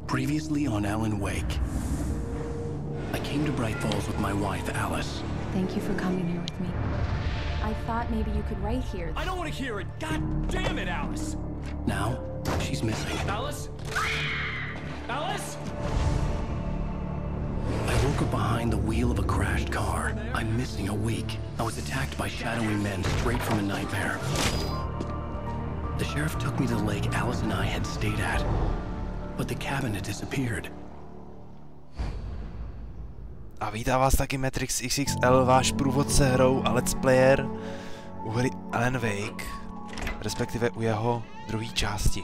Previously on Alan Wake. I came to Bright Falls with my wife, Alice. Thank you for coming here with me. I thought maybe you could write here. I don't want to hear it! God damn it, Alice! Now, she's missing. Alice? Alice? I woke up behind the wheel of a crashed car. I'm missing a week. I was attacked by shadowy men straight from a nightmare. The sheriff took me to the lake Alice and I had stayed at. But the cabin had disappeared. A vítá vás taky MATRIXXXL, váš průvodce hrou a let's player u hry Alan Wake, respektive u jeho druhé části.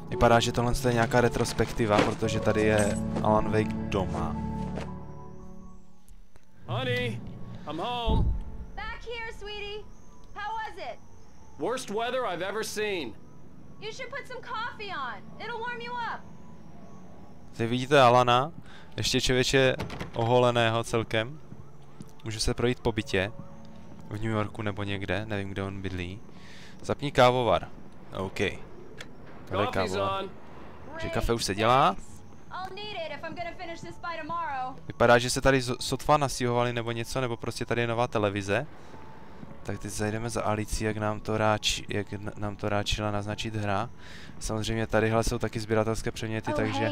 Vypadá, že tohle je nějaká retrospektiva, protože tady je Alan Wake doma. Honey, I'm home. Back here, sweetie. How was it? Worst weather I've ever seen. You should put some coffee on. It'll warm you up. Tady vidíte Alana, ještě člověče oholeného celkem. Můžu se projít po bytě. V New Yorku nebo někde, nevím, kde on bydlí. Zapni kávovar. OK. Tohle je kávovar. Takže kafe už se dělá. Vypadá, že se tady sotva nastěhovali nebo něco, nebo prostě tady je nová televize. Tak teď zajdeme za Alicí, jak nám to ráčila naznačit hra. Samozřejmě tadyhle jsou taky sběratelské předměty, takže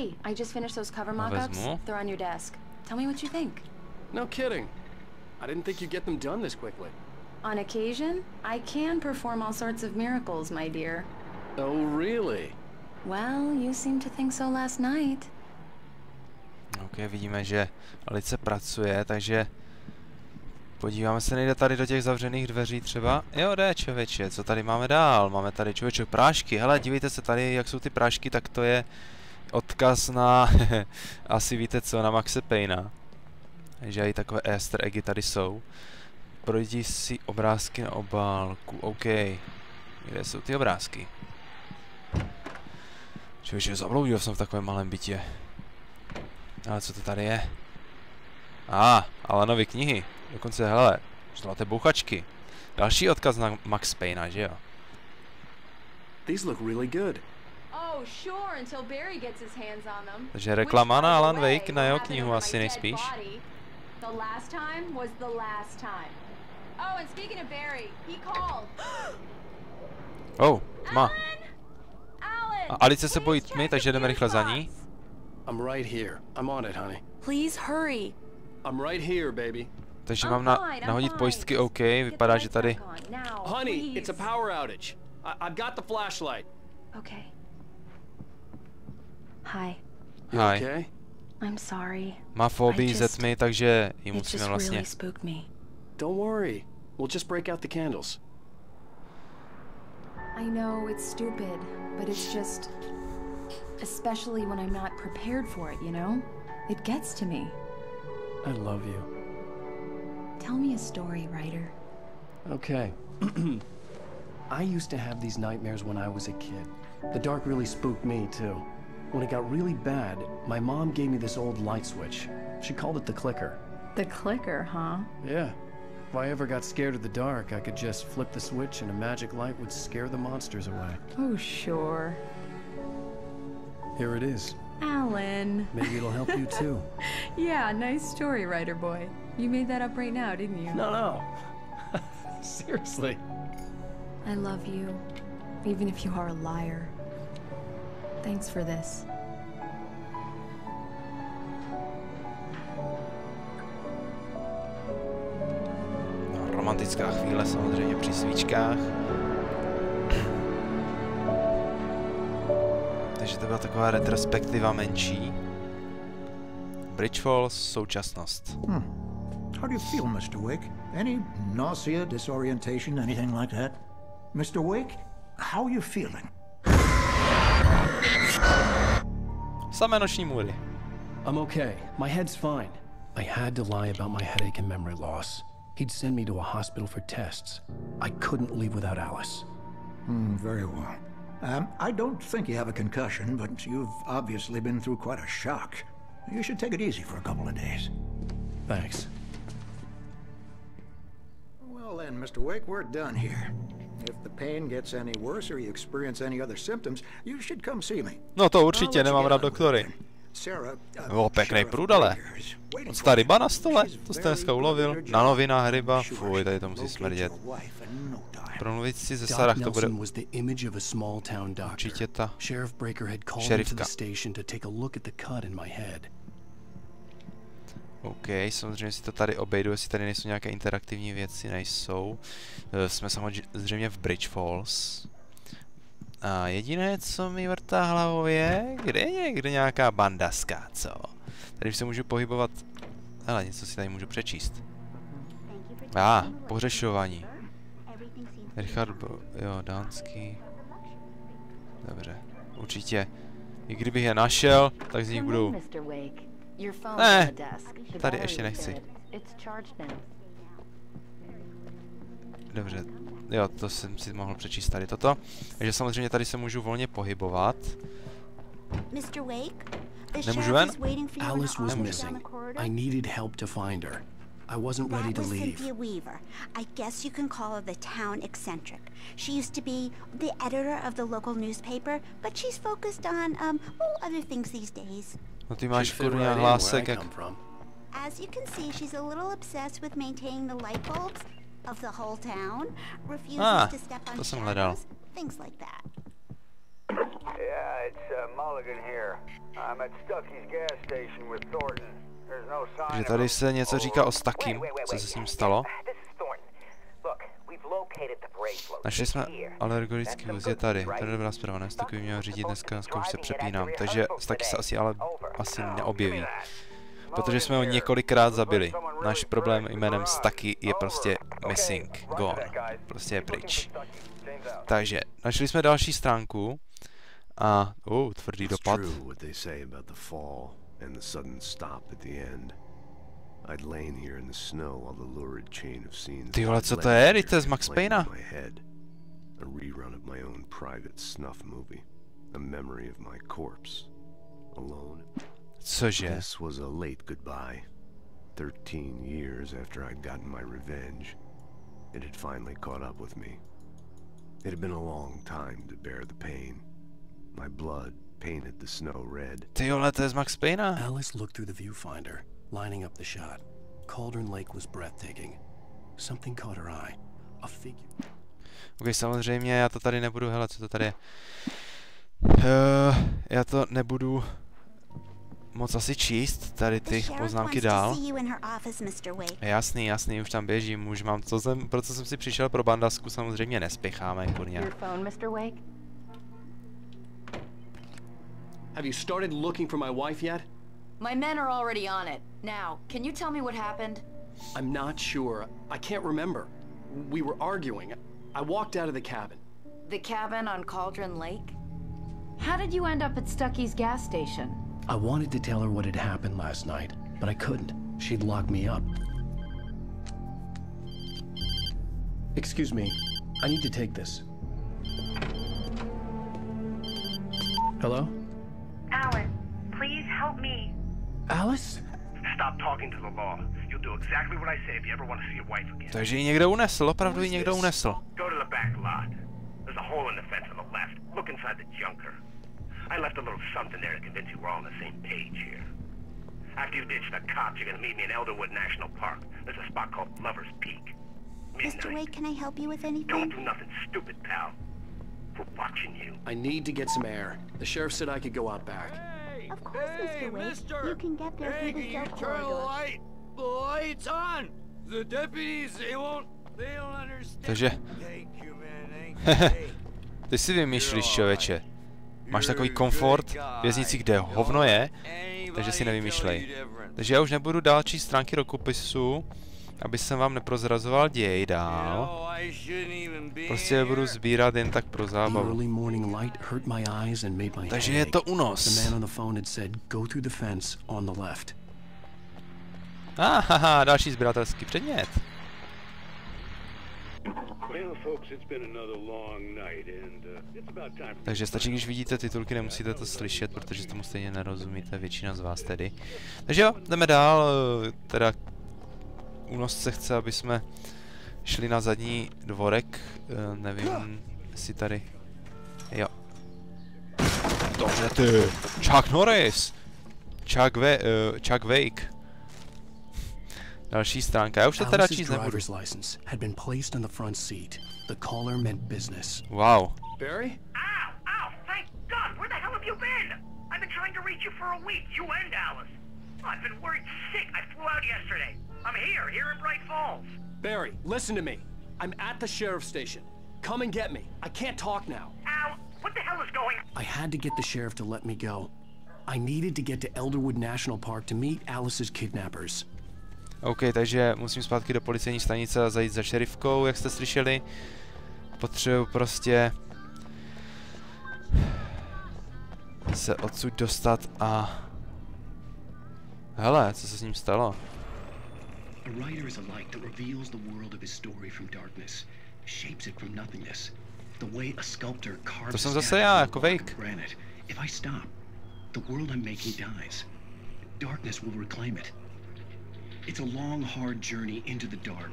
vezmu. No kidding. I didn't think you'd get them done this quickly. On occasion, I can perform all sorts of miracles, my dear. Oh, really? Well, you seem to think so last night. OK, vidíme, že Alice pracuje, takže podíváme se, nejde tady do těch zavřených dveří třeba. Jo, jde, člověče, co tady máme dál? Máme tady, člověče, prášky. Hele, dívejte se tady, jak jsou ty prášky, tak to je odkaz na, asi víte co, na Maxe Payna. Takže i takové easter eggy tady jsou. Projdi si obrázky na obálku, OK. Kde jsou ty obrázky? Člověče, zabloudil jsem v takovém malém bytě. Ale co to tady je? Alanovy knihy. Dokonce, hele, zlaté bouchačky. Další odkaz na Max Payna, že jo? These look really good. Oh, sure, until Barry gets his hands on them. Takže reklama na Alan Wake na jeho knihu asi nejspíš. The last time was the last time. Oh, and speaking of Barry, he called. Oh, tma. Alan! A Alice se bojí tmy, takže jdeme rychle za ní. I'm right here. I'm on it, honey. Please hurry. I'm right here, baby. Takže mám nahodit pojistky, OK, vypadá, že tady... Honey, it's a power outage. I've got the flashlight. Okay. Hi. Hi. Okay? I'm sorry. Má fobii ze tmy, takže ji musíme vlastně... Don't worry. We'll just break out the candles. I know it's stupid, but it's just... Especially when I'm not prepared for it, you know? It gets to me. I love you. Tell me a story, writer. Okay. I used to have these nightmares when I was a kid. The dark really spooked me, too. When it got really bad, my mom gave me this old light switch. She called it the clicker. The clicker, huh? Yeah. If I ever got scared of the dark, I could just flip the switch and a magic light would scare the monsters away. Oh, sure. Here it is. Alan. Maybe it'll help you, too. Yeah, nice story, writer boy. You made that up right now, didn't you? No. Seriously. I love you, even if you are a liar. Thanks for this. No, romantická chvíle samozřejmě při svíčkách. Takže to byla taková retrospektiva menší. Bridge Falls, současnost. How do you feel, Mr. Wake? Any nausea, disorientation, anything like that? Mr. Wake, how are you feeling? Samé noční můry. I'm okay. My head's fine. I had to lie about my headache and memory loss. He'd send me to a hospital for tests. I couldn't leave without Alice. Very well. I don't think you have a concussion, but you've obviously been through quite a shock. You should take it easy for a couple of days. Thanks. Well, then, Mr. Wake, we're done here. If the pain gets any worse or you experience any other symptoms, you should come see me. No to určitě, nemám rád doktory. O, pěknej průdale. Ta ryba na stole, to jste dneska ulovil. Na novinách ryba, fuj, tady to musí smrdět. Promluvit si ze Sarah, to bude určitě ta šerifka. OK, samozřejmě si to tady obejdu, jestli tady nejsou nějaké interaktivní věci, nejsou. Jsme samozřejmě v Bridge Falls. A jediné, co mi vrtá hlavou je, kde je někde nějaká bandaska, co? Tady se můžu pohybovat, hele, něco si tady můžu přečíst. Pohřešování. Richard, jo, dánský. Dobře, určitě. I kdybych je našel, tak z nich budu... Ne, tady ještě nechci. Dobře, jo, to jsem si mohl přečíst tady toto. Takže samozřejmě tady se můžu volně pohybovat. Nemůžu ven? Alice was missing. I needed help to find her. I wasn't ready to leave. Cynthia Weaver. I guess you can call her the town eccentric. She used to be the editor of the local newspaper, but she's focused on other things these days. No ty máš kurňa hlásek jak... As you can see, she's a little obsessed with maintaining the light bulbs of the whole town, refuses to step on shadows, things like that. Yeah, it's Mulligan here. I'm at Stucky's gas station with Thornton. There's no sign. Že tady se něco říká o Stuckym, co se s ním stalo. Našli jsme alergorický vůz, je tady. Tady dobrá zpráva, ne? Stucky by měl řídit dneska, už se přepínám. Takže Stucky se asi neobjeví. Protože jsme ho několikrát zabili. Náš problém jménem Stucky je prostě missing, gone. Prostě je pryč. Takže, našli jsme další stránku. A, tvrdý dopad. Ty vole, co to je? Teď to je z Max Payna. Cože? This was a late goodbye. 13 years after I'd gotten my revenge, it had finally caught up with me. It had been a long time to bear the pain. My blood painted the snow red. Ty vole, to je z Max Payna. Alice looked through the viewfinder, lining up the shot. Cauldron Lake was breathtaking. Something caught her eye. A figure. Ok, samozřejmě, já to tady nebudu, hele, co to tady je? Já to nebudu moc asi číst, tady ty poznámky dál. Jasný, už tam běžím, už mám, proto jsem si přišel pro bandasku, samozřejmě nespěcháme, kurňa. Have you started looking for my wife yet? My men are already on it. Now, can you tell me what happened? I'm not sure. I can't remember. We were arguing. I walked out of the cabin. The cabin on Cauldron Lake? How did you end up at Stucky's gas station? I wanted to tell her what had happened last night, but I couldn't. She'd locked me up. Excuse me. I need to take this. Hello? Alan, please help me. Alice? Stop talking to the law. You'll do exactly what I say if you ever want to see your wife again. Takže ji někdo unesl, opravdu ji někdo unesl. Go to the back lot. There's a hole in the fence on the left. Look inside the junker. I left a little something there to convince you we're all on the same page here. After you ditch the cops, you're gonna meet me in Elderwood National Park. There's a spot called Lover's Peak. Midnight. Mr. Wake, can I help you with anything? Don't do nothing stupid, pal. We're watching you. I need to get some air. The sheriff said I could go out back. Of course, Mr. Wake. You can get there through the jump corridor. The light's on. The deputies, they don't understand. Takže... Ty si vymýšlíš, člověče. Máš takový komfort v věznici, kde hovno je, takže si nevymýšlej. Takže já už nebudu dál číst stránky rokopisu, aby jsem vám neprozrazoval děj dál. Prostě budu sbírat jen tak pro zábavu. Takže je to unos. Haha, další sběratelský předmět. Takže stačí, když vidíte titulky, nemusíte to slyšet, protože tomu stejně nerozumíte, většina z vás tedy. Takže jo, jdeme dál, teda únosce chce, aby jsme šli na zadní dvorek, nevím, jestli tady, jo. Dobře ty, Chuck Norris, Chuck Wake. Další stránka, já už to teda číst nebudu. Wow. Barry? Ow, thank God, where the hell have you been? I've been trying to reach you for a week, you and Alice. I've been worried sick, I flew out yesterday. I'm here in Bright Falls. Barry, listen to me. I'm at the sheriff's station. Come and get me. I can't talk now. Al, what the hell is going on? I had to get the sheriff to let me go. I needed to get to Elderwood National Park to meet Alice's kidnappers. OK, takže musím zpátky do policejní stanice a zajít za šerifkou, jak jste slyšeli. Potřebuji prostě se odsud dostat a... Hele, co se s ním stalo? A writer is a light that reveals the world of his story from darkness, shapes it from nothingness. The way a sculptor carves To jsem zase já, jako Wake. granite. If I stop, the world I'm making dies. Darkness will reclaim it. It's a long, hard journey into the dark.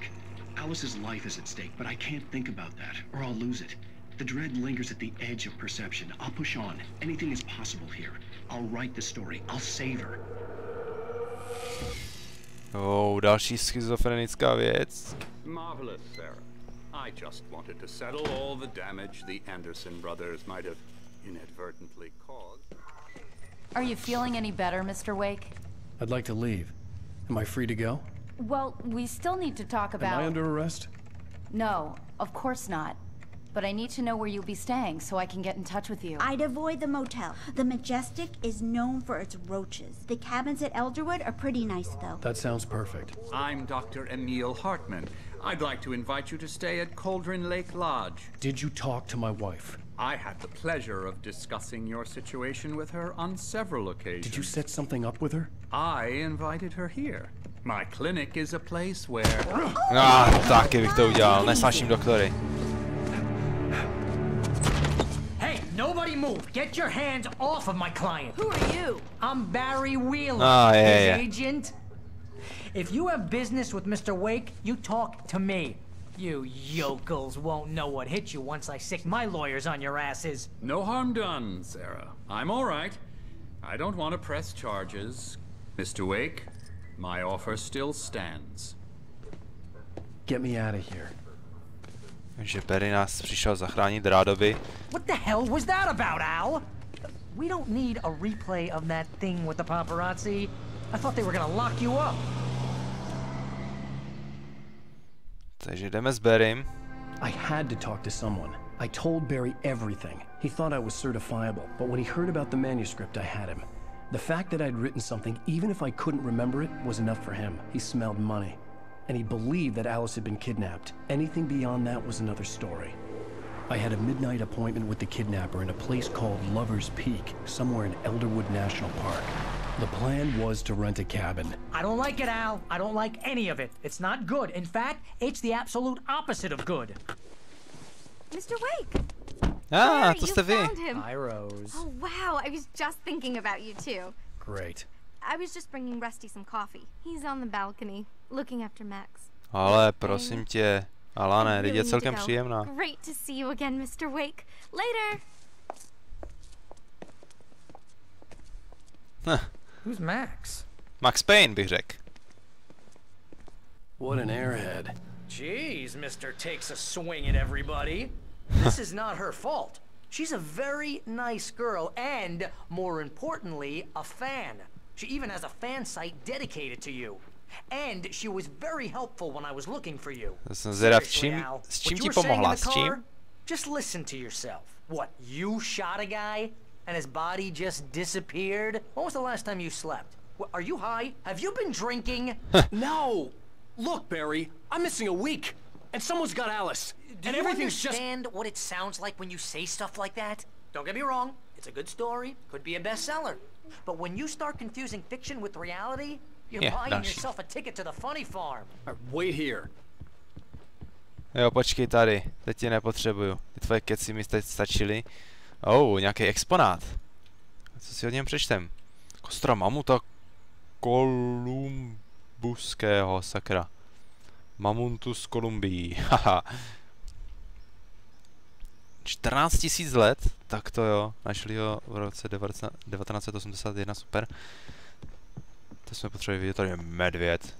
Alice's life is at stake, but I can't think about that, or I'll lose it. The dread lingers at the edge of perception. I'll push on. Anything is possible here. I'll write the story. I'll save her. Další schizofrenická věc. Marvelous, Sarah. I just wanted to settle all the damage the Anderson brothers might have inadvertently caused. Are you feeling any better, Mr. Wake? I'd like to leave. Am I free to go? Well, we still need to talk about... Am I under arrest? No, of course not. But I need to know where you'll be staying so I can get in touch with you. I'd avoid the motel. The Majestic is known for its roaches. The cabins at Elderwood are pretty nice, though. That sounds perfect. I'm Dr. Emil Hartman. I'd like to invite you to stay at Cauldron Lake Lodge. Did you talk to my wife? I had the pleasure of discussing your situation with her on several occasions. Did you set something up with her? I invited her here. My clinic is a place where... Taky bych to udělal, nesnáším doktory. Hey, nobody move! Get your hands off of my client! Who are you? I'm Barry Wheeler, yeah. agent. If you have business with Mr. Wake, you talk to me. You yokels won't know what hit you once I sick my lawyers on your asses. No harm done, Sarah. I'm all right. I don't want to press charges. Mr. Wake, my offer still stands. Get me out of here. Že Barry nás přišel zachránit rádoby. What the hell was that about, Al? We don't need a replay of that thing with the paparazzi. I thought they were gonna lock you up. Takže jdeme s Barrym. I had to talk to someone. I told Barry everything. He thought I was certifiable, but when he heard about the manuscript, I had him. The fact that I'd written something, even if I couldn't remember it, was enough for him. He smelled money. And he believed that Alice had been kidnapped. Anything beyond that was another story. I had a midnight appointment with the kidnapper in a place called Lover's Peak, somewhere in Elderwood National Park. The plan was to rent a cabin. I don't like it, Al. I don't like any of it. It's not good. In fact, it's the absolute opposite of good. Mr. Wake! Ah, Barry, to jste vy. found him. Hi, Rose. Oh, wow. I was just thinking about you, too. Great. I was just bringing Rusty some coffee. He's on the balcony, looking after Max. Ale prosím tě, Alane, teď je celkem příjemná. Great to see you again, Mr. Wake. Later! Who's Max? Max Payne bych řekl. What an airhead. Jeez, Mr. Takes a swing at everybody. This is not her fault. She's a very nice girl and, more importantly, a fan. She even has a fan site dedicated to you. And she was very helpful when I was looking for you. Jsem zvědav, Seriously, Al, s čím what ti you were saying in pomohla, the s čím? car, just listen to yourself. What, you shot a guy and his body just disappeared? When was the last time you slept? Are you high? Have you been drinking? No! Look, Barry, I'm missing a week. And someone's got Alice. Do and you everything's understand what it sounds like when you say stuff like that? Don't get me wrong, it's a good story, could be a bestseller. But when you start confusing fiction with reality, you're buying yourself a ticket to the funny farm. Wait here. Jo, počkej tady, teď tě nepotřebuju. Ty tvoje keci mi teď stačily. Nějaký exponát. Co si od něm přečtem? Kostra mamuta kolumbuského, sakra. Mamuntu z Kolumbii. Haha. 14 000 let? Tak to jo. Našli ho v roce 1981, super. To jsme potřebovali vidět, tady je medvěd.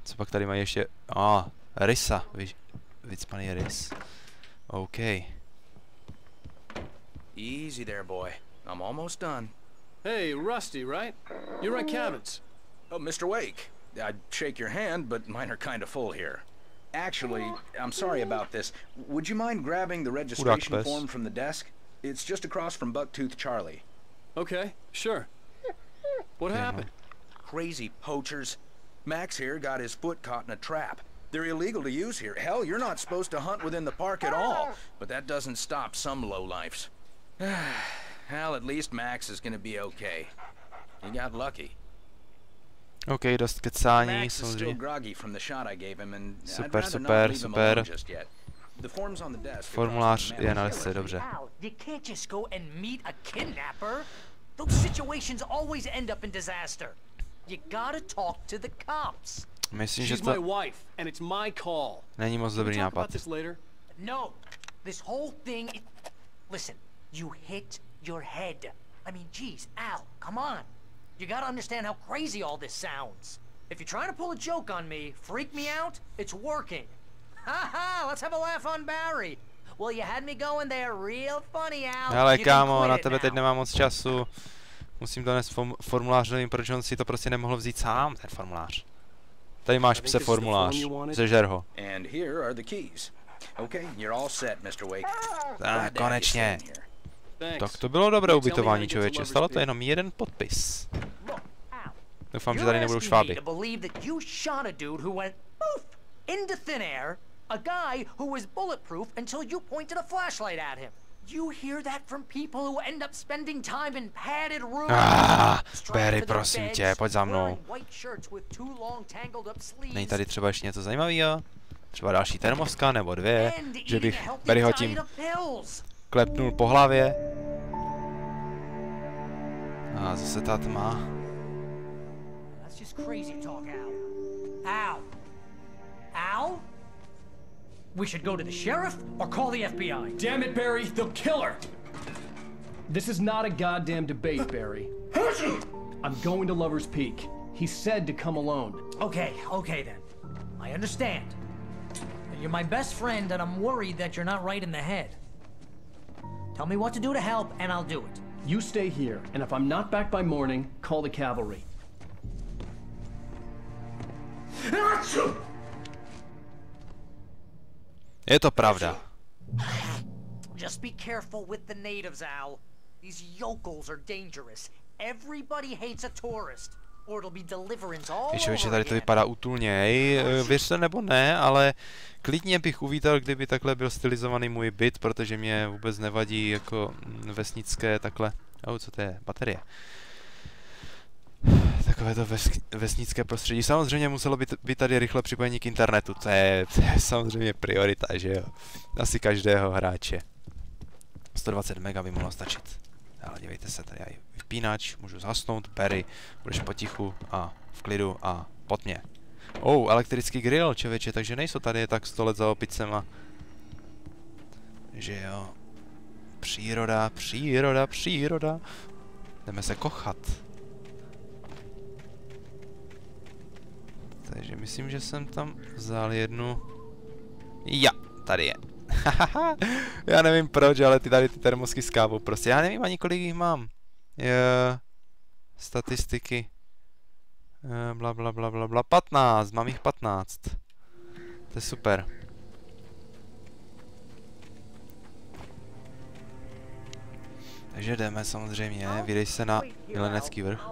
Co pak tady mají ještě? Rysa. Vycpaný rys. OK. Easy there, boy. I'm almost done. Hey, Rusty, right? You're at Cabot's. Oh, Mr. Wake. I'd shake your hand, but mine are kind of full here. Actually, I'm sorry about this. Would you mind grabbing the registration form from the desk? It's just across from Bucktooth Charlie. Okay, sure. What happened? Crazy poachers. Max here got his foot caught in a trap. They're illegal to use here. Hell, you're not supposed to hunt within the park at all. But that doesn't stop some lowlifes. Well, at least Max is gonna be okay. He got lucky. OK, dost kecání, Max is still samozřejmě. groggy from the shot I gave him, and I'd Super, rather not super, leave him super. alone just yet. The form's on the desk. Formulář je na desce, dobře. Al, you can't just go and meet a kidnapper. Those situations always end up in disaster. You gotta talk to the cops. Myslím, že She's my to wife, and it's my call. není moc dobrý Can we talk nápad. about this later? No, this whole thing. Listen, you hit your head. I mean, geez, Al, come on. You gotta understand how crazy all this sounds. If you're trying to pull a joke on me, freak me out, it's working. Ha ha, let's have a laugh on Barry. Well, you had me going there real funny, Al. Hele, kámo, na tebe teď nemám moc času. Musím donést formulář, nevím, proč on si to prostě nemohl vzít sám, ten formulář. Tady máš pse formulář, zežer ho. And here are the keys. Okay, you're all set, Mr. Wake. Konečně. Tak to bylo dobré ubytování, člověče. Stalo to jenom jeden podpis. Doufám, že tady nebudou šváby. A guy who was bulletproof until you pointed a flashlight at him. You hear that from people who end up spending time in padded rooms. Barry, prosím tě, pojď za mnou. Není tady třeba ještě něco zajímavého? Třeba další termoska nebo dvě, že bych Barryho tím klepnul po hlavě. A zase ta tma. That's just crazy talk, Al. Al? We should go to the sheriff or call the FBI. Damn it, Barry, they'll kill her. This is not a goddamn debate, Barry. I'm going to Lover's Peak. He said to come alone. Okay then. I understand. You're my best friend and I'm worried that you're not right in the head. Tell me what to do to help and I'll do it. You stay here, and if I'm not back by morning, call the cavalry. Je to pravda. Just be careful with the natives, Al. These yokels are dangerous. Everybody hates a tourist. Or it'll be deliverance all over tady to vypadá útulněj, věřte nebo ne, ale klidně bych uvítal, kdyby takhle byl stylizovaný můj byt, protože mě vůbec nevadí jako vesnické takhle. Co to je? Baterie. Takové to vesnické prostředí. Samozřejmě muselo být tady rychle připojení k internetu. To je samozřejmě priorita, že jo? Asi každého hráče. 120 mega by mohlo stačit. Ale dívejte se, tady je vypínač, můžu zhasnout, Barry, budeš potichu a v klidu a pod mě. Elektrický grill, člověče, takže nejsou tady tak 100 let za opicema. Že jo. Příroda, příroda, příroda. Jdeme se kochat. Takže myslím, že jsem tam vzal jednu. Ja, tady je. Já nevím proč, ale tady ty termosky s kávou prostě. Já nevím ani kolik jich mám. Statistiky. Bla bla bla bla bla. 15, mám jich 15. To je super. Takže jdeme samozřejmě, vydej se na milenecký vrch.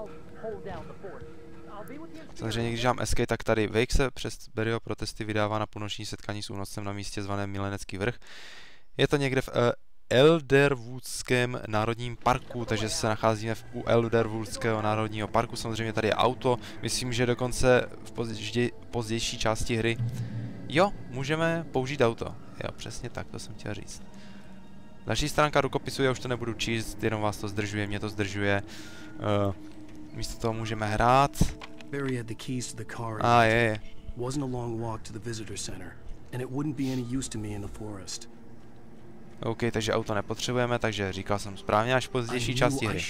Samozřejmě, když dám escape, tak tady Wake se přes Barryho protesty vydává na půlnoční setkání s únoscem na místě zvaném Milenecký vrch. Je to někde v Elderwoodském národním parku, takže se nacházíme u Elderwoodského národního parku. Samozřejmě tady je auto, myslím, že dokonce v pozdější části hry. Jo, můžeme použít auto. Jo, přesně tak, to jsem chtěl říct. Další stránka rukopisu, já už to nebudu číst, jenom vás to zdržuje, mě to zdržuje. Místo toho můžeme hrát. Barry had the keys to the car. Je. Wasn't a long walk to the visitor center, and it wouldn't be any use to me in the forest. OK, takže auto nepotřebujeme, takže říkal jsem správně až v pozdější části hry.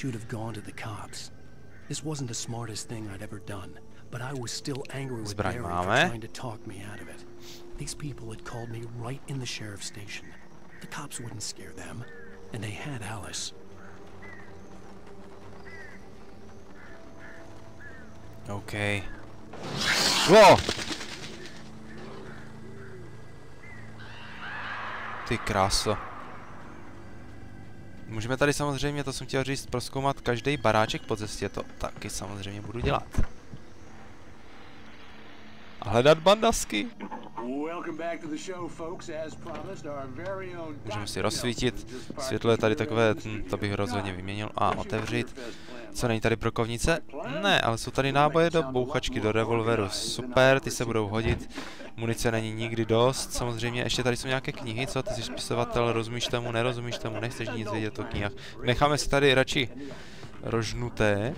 Zbraň máme. These people had called me right in the sheriff's station. The cops wouldn't scare them, and they had Alice. OK. Wow! Ty kráso. Můžeme tady samozřejmě, to jsem chtěl říct, prozkoumat každý baráček po cestě, to taky samozřejmě budu dělat. A hledat bandasky. Můžeme si rozsvítit. Světlo je tady takové, to bych rozhodně vyměnil. A otevřít. Co, není tady brokovnice? Ne, ale jsou tady náboje do bouchačky, do revolveru. Super, ty se budou hodit. Munice není nikdy dost. Samozřejmě ještě tady jsou nějaké knihy, co? Ty jsi spisovatel, rozumíš tomu, nerozumíš tomu, nechceš nic vědět o knihách. Necháme si tady radši rožnuté.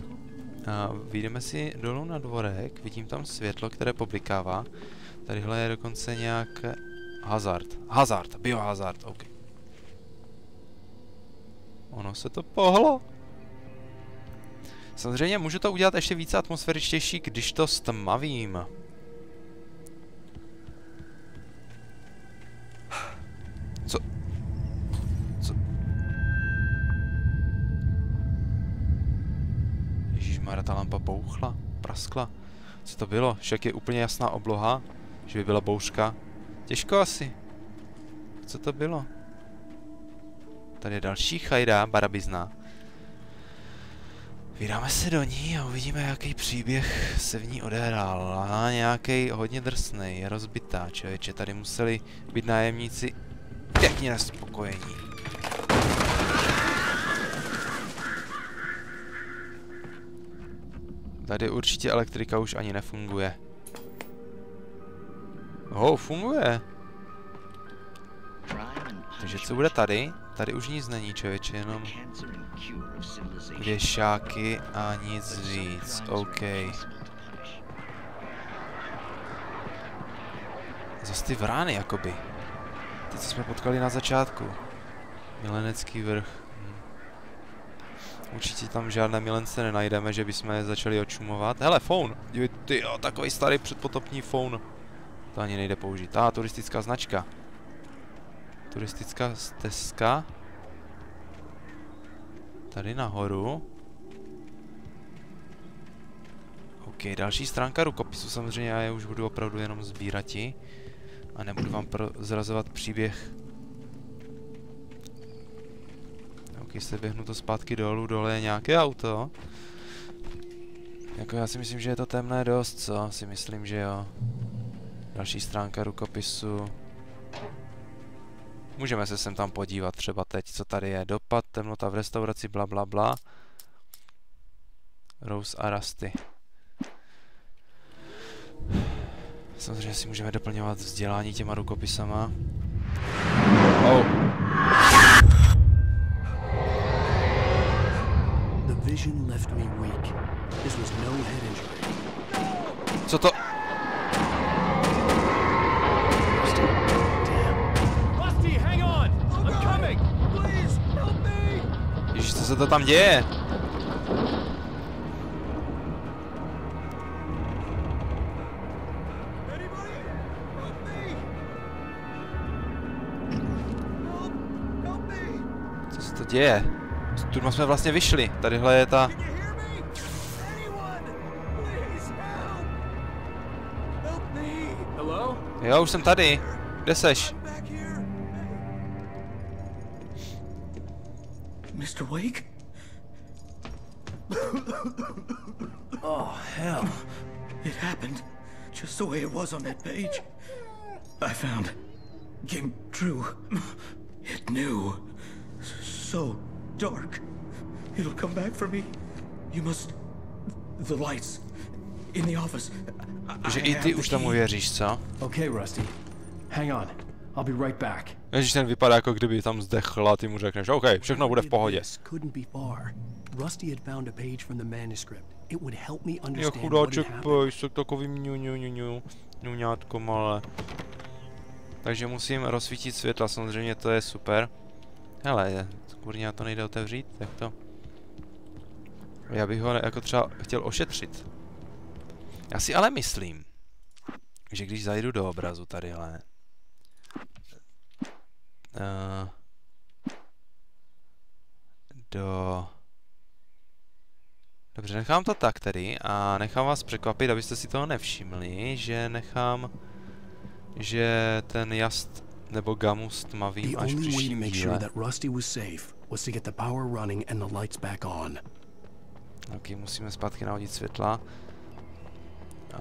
A vyjdeme si dolů na dvorek, vidím tam světlo, které poblikává. Tadyhle je dokonce nějaké... Hazard, biohazard, OK. Ono se to pohlo. Samozřejmě můžu to udělat ještě více atmosféričtější, když to stmavím. Co? Ježišmarja, ta lampa bouchla, praskla. Co to bylo? Však je úplně jasná obloha, že by byla bouřka. Těžko asi. Co to bylo? Tady je další chajda, barabizna. Vydáme se do ní a uvidíme, jaký příběh se v ní odehrál. A nějaký hodně drsnej, je rozbitá, člověče. Tady museli být nájemníci pěkně nespokojení. Tady určitě elektrika už ani nefunguje. Funguje. Takže co bude tady? Tady už nic není, člověče, jenom věšáky a nic víc. OK. Zas ty vrány, jakoby. Ty, co jsme potkali na začátku. Milenecký vrch. Určitě tam žádné milence nenajdeme, že bychom je začali očumovat. Hele, phone! Ty jo, takový starý předpotopní phone. To ani nejde použít. Turistická značka. Turistická stezka. Tady nahoru. OK, další stránka rukopisu. Samozřejmě já je už budu opravdu jenom sbírati. A nebudu vám prozrazovat příběh. OK, se běhnu to zpátky dolů. Dole je nějaké auto. Jako já si myslím, že je to temné dost, co? Si myslím, že jo. Další stránka rukopisu. Můžeme se sem tam podívat třeba teď, co tady je. Dopad, temnota v restauraci, bla bla bla. Rose a Rusty. Samozřejmě si můžeme doplňovat vzdělání těma rukopisama. Co to? Ježiš, co se to tam děje? Co se to děje? Tu jsme vlastně vyšli. Tadyhle je ta... Jo, už jsem tady. Kde seš? Mr. Wake? Oh, hell. It happened just the way it was on that page. I found. Came true. It knew. So dark. It'll come back for me. You must... The lights. In the office. Že i ty už tomu věříš, co? Okay, Rusty. Hang on. I'll be right back. Ježiš, ten vypadá, jako kdyby tam zdechl a ty mu řekneš, OK, všechno bude v pohodě. Jo, chudáček, pojď, jsou takový Nuňátko malé. Takže musím rozsvítit světla, samozřejmě to je super. Hele, kurňa, to nejde otevřít, jak to? Já bych ho jako třeba chtěl ošetřit. Já si ale myslím, že když zajdu do obrazu tadyhle, Dobře, nechám to tak tedy a nechám vás překvapit, abyste si toho nevšimli, že nechám, že ten jast nebo gamus tmavým až příštím díle. Ok, musíme zpátky nahodit světla.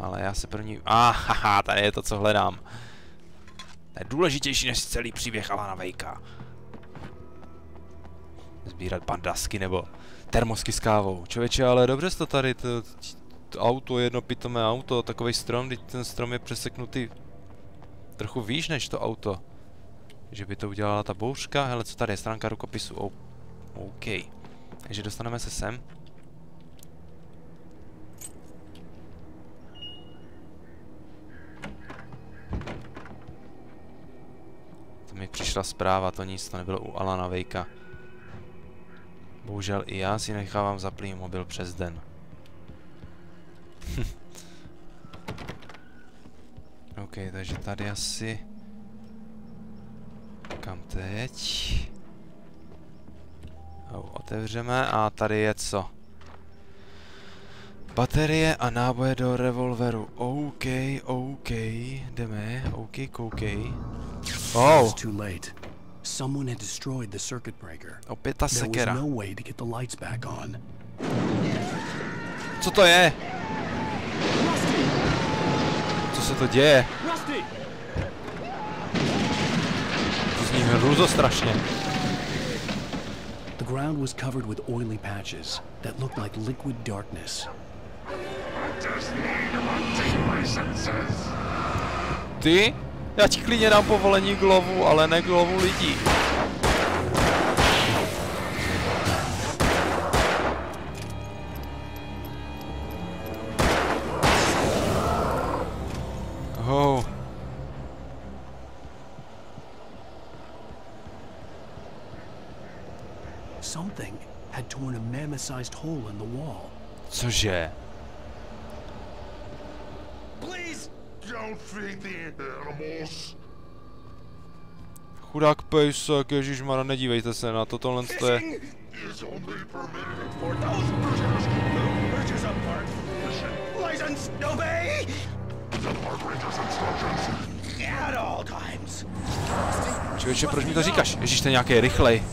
Ale já se první... Haha, tady je to, co hledám. To je důležitější než celý příběh Alana Wakea. Sbírat bandasky nebo termosky s kávou. Člověče, ale dobře jsi to tady, to auto, jedno pitomé auto, takovej strom, teď ten strom je přeseknutý trochu výš než to auto. Že by to udělala ta bouřka. Hele, co tady je? Stránka rukopisu. OK. Takže dostaneme se sem. To mi přišla zpráva, to nic, to nebylo u Alana Wakea. Bohužel i já si nechávám zaplý mobil přes den. OK, takže tady asi... Kam teď? Otevřeme a tady je co? Baterie a náboje do revolveru. OK, OK, jdeme, OK, OK. Oh! Someone had destroyed the circuit breaker. Opět ta sekera. There was no way to get the lights back on. Co to je? Co se to děje? To zní hrůzostrašně. The ground was covered with oily patches that looked like liquid darkness. Ty? Já ti klidně dám povolení k lovu, ale ne k lovu lidí. Oh. Something had torn a mammoth-sized hole in the wall. Cože? Don't feed the animals. Chudák pejsek, ježišmara, nedívejte se na to, tohle to je... Člověče, proč mi to říkáš? Ježíš, to je nějaký rychlej.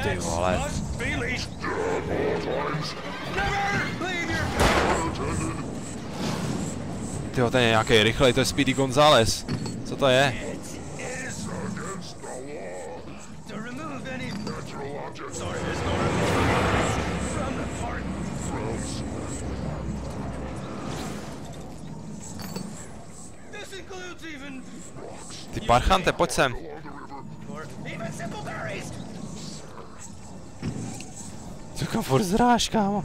Ty vole. Tyjo, ten je nějaký rychlej, to je Speedy González. Co to je? Ty parchante, pojď sem. Co kam furt zráš, kámo?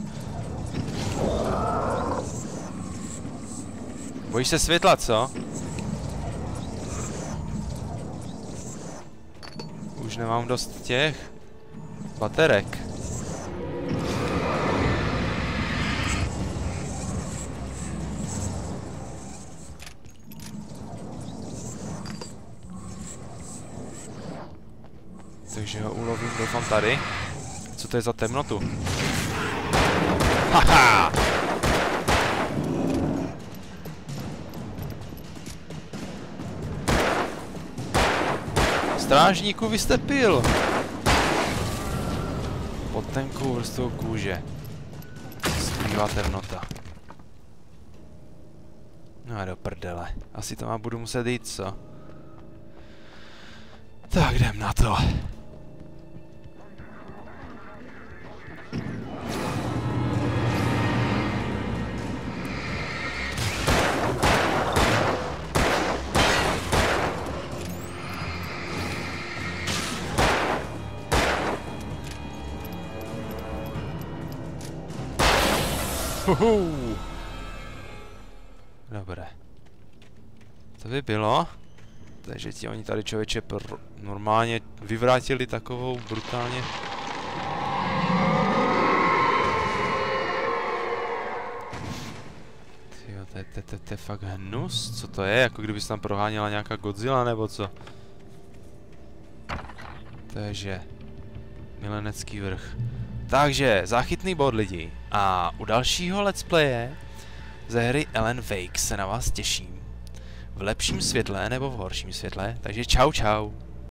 Bojíš se světla, co? Už nemám dost těch baterek. Takže ho ulovím, doufám tady. Co to je za temnotu? Haha! Strážníku, vy jste pil! Pod tenkou vrstvou kůže skrývá temnota. No a do prdele. Asi to má budu muset jít, co? Tak jdem na to. Dobré. To by bylo. Takže ti oni tady člověče normálně vyvrátili takovou brutálně. Tyjo, to je fakt hnus. Co to je? Jako kdyby se tam proháněla nějaká Godzilla nebo co? Takže milenecký vrch. Takže záchytný bod lidi. A u dalšího let's playe ze hry Alan Wake se na vás těším. V lepším světle nebo v horším světle. Takže čau čau.